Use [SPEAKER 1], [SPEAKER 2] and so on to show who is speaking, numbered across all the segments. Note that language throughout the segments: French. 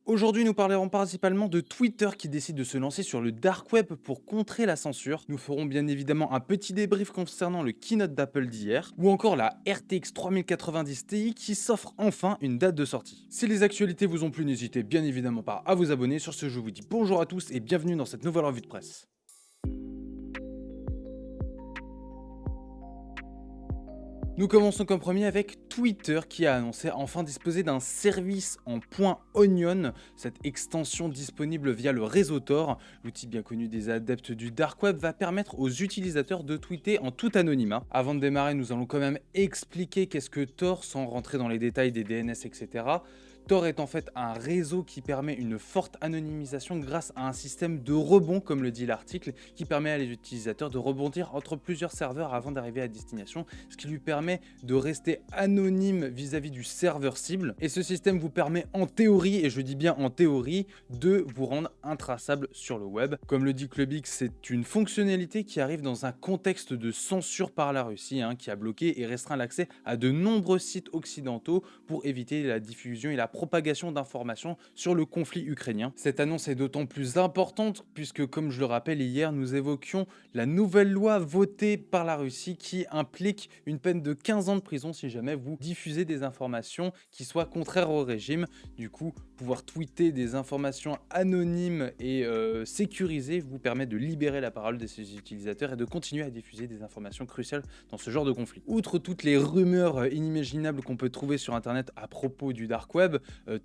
[SPEAKER 1] Aujourd'hui, nous parlerons principalement de Twitter qui décide de se lancer sur le dark web pour contrer la censure. Nous ferons bien évidemment un petit débrief concernant le keynote d'Apple d'hier, ou encore la RTX 3090 Ti qui s'offre enfin une date de sortie. Si les actualités vous ont plu, n'hésitez bien évidemment pas à vous abonner. Sur ce, je vous dis bonjour à tous et bienvenue dans cette nouvelle revue de presse. Nous commençons comme premier avec Twitter qui a annoncé enfin disposer d'un service en .onion, cette extension disponible via le réseau Tor. L'outil bien connu des adeptes du dark web va permettre aux utilisateurs de tweeter en tout anonymat. Avant de démarrer, nous allons quand même expliquer qu'est-ce que Tor sans rentrer dans les détails des DNS, etc. Tor est en fait un réseau qui permet une forte anonymisation grâce à un système de rebond, comme le dit l'article, qui permet à les utilisateurs de rebondir entre plusieurs serveurs avant d'arriver à destination, ce qui lui permet de rester anonyme vis-à-vis du serveur cible. Et ce système vous permet en théorie, et je dis bien en théorie, de vous rendre intraçable sur le web. Comme le dit Clubix, c'est une fonctionnalité qui arrive dans un contexte de censure par la Russie, qui a bloqué et restreint l'accès à de nombreux sites occidentaux pour éviter la diffusion et la propagation d'informations sur le conflit ukrainien. Cette annonce est d'autant plus importante puisque, comme je le rappelle hier, nous évoquions la nouvelle loi votée par la Russie qui implique une peine de 15 ans de prison si jamais vous diffusez des informations qui soient contraires au régime. Du coup, pouvoir tweeter des informations anonymes et sécurisées vous permet de libérer la parole de ces utilisateurs et de continuer à diffuser des informations cruciales dans ce genre de conflit. Outre toutes les rumeurs inimaginables qu'on peut trouver sur internet à propos du dark web,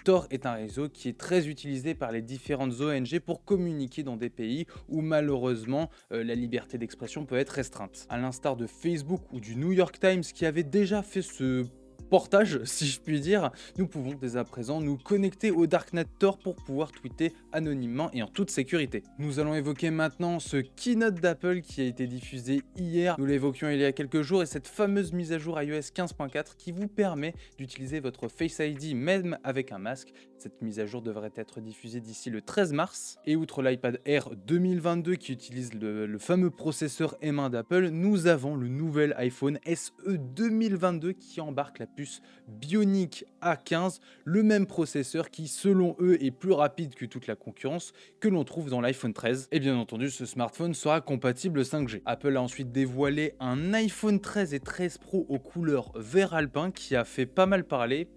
[SPEAKER 1] Tor est un réseau qui est très utilisé par les différentes ONG pour communiquer dans des pays où malheureusement la liberté d'expression peut être restreinte. À l'instar de Facebook ou du New York Times qui avait déjà fait ce portage, si je puis dire, nous pouvons dès à présent nous connecter au Darknet Tor pour pouvoir tweeter anonymement et en toute sécurité. Nous allons évoquer maintenant ce keynote d'Apple qui a été diffusé hier. Nous l'évoquions il y a quelques jours et cette fameuse mise à jour iOS 15.4 qui vous permet d'utiliser votre Face ID même avec un masque. Cette mise à jour devrait être diffusée d'ici le 13 mars. Et outre l'iPad Air 2022 qui utilise le fameux processeur M1 d'Apple, nous avons le nouvel iPhone SE 2022 qui embarque la puce Bionic A15, le même processeur qui selon eux est plus rapide que toute la concurrence que l'on trouve dans l'iPhone 13. Et bien entendu, ce smartphone sera compatible 5G. Apple a ensuite dévoilé un iPhone 13 et 13 Pro aux couleurs vert alpin qui a fait pas mal parler.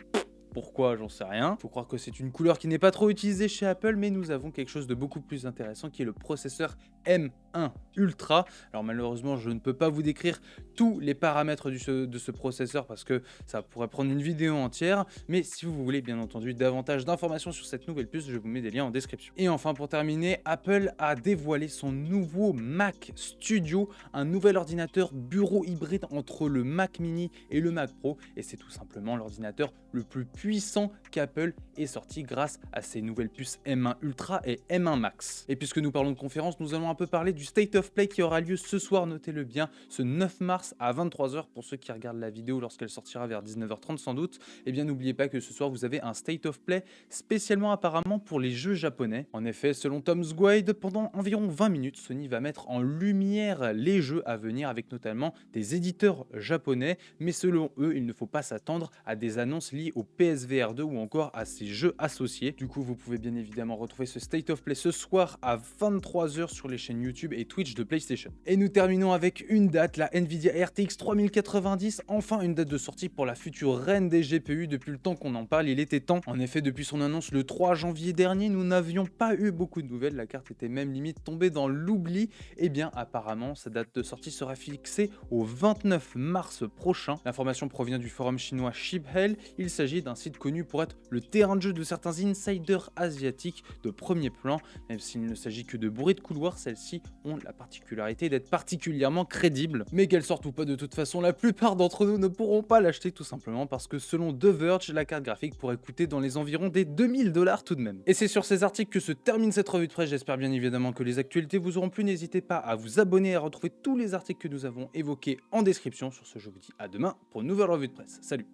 [SPEAKER 1] Pourquoi, j'en sais rien. Faut croire que c'est une couleur qui n'est pas trop utilisée chez Apple, mais nous avons quelque chose de beaucoup plus intéressant qui est le processeur M1 Ultra. Alors malheureusement, je ne peux pas vous décrire tous les paramètres de ce processeur parce que ça pourrait prendre une vidéo entière, mais si vous voulez bien entendu davantage d'informations sur cette nouvelle puce, je vous mets des liens en description. Et enfin pour terminer, Apple a dévoilé son nouveau Mac Studio, un nouvel ordinateur bureau hybride entre le Mac Mini et le Mac Pro, et c'est tout simplement l'ordinateur le plus puissant qu'Apple ait sorti grâce à ses nouvelles puces M1 Ultra et M1 Max. Et puisque nous parlons de conférence, nous allons un peu parler du State of Play qui aura lieu ce soir, notez-le bien, ce 9 mars à 23h pour ceux qui regardent la vidéo lorsqu'elle sortira vers 19h30 sans doute. Et bien n'oubliez pas que ce soir vous avez un State of Play spécialement apparemment pour les jeux japonais. En effet, selon Tom's Guide, pendant environ 20 minutes, Sony va mettre en lumière les jeux à venir avec notamment des éditeurs japonais, mais selon eux, il ne faut pas s'attendre à des annonces liées au PSVR 2 ou encore à ses jeux associés. Du coup, vous pouvez bien évidemment retrouver ce State of Play ce soir à 23h sur les chaînes YouTube et Twitch de PlayStation. Et nous terminons avec une date, la Nvidia RTX 3090, enfin une date de sortie pour la future reine des GPU. Depuis le temps qu'on en parle, il était temps. En effet, depuis son annonce le 3 janvier dernier, nous n'avions pas eu beaucoup de nouvelles, la carte était même limite tombée dans l'oubli. Et bien apparemment, sa date de sortie sera fixée au 29 mars prochain. L'information provient du forum chinois ShipHell. Il s'agit d'un site connu pour être le terrain de jeu de certains insiders asiatiques de premier plan. Même s'il ne s'agit que de bruits de couloir, celles-ci ont la particularité d'être particulièrement crédibles. Mais qu'elles sortent ou pas, de toute façon, la plupart d'entre nous ne pourront pas l'acheter tout simplement parce que selon The Verge, la carte graphique pourrait coûter dans les environs des 2000$ tout de même. Et c'est sur ces articles que se termine cette revue de presse. J'espère bien évidemment que les actualités vous auront plu. N'hésitez pas à vous abonner et à retrouver tous les articles que nous avons évoqués en description. Sur ce, je vous dis à demain pour une nouvelle revue de presse. Salut!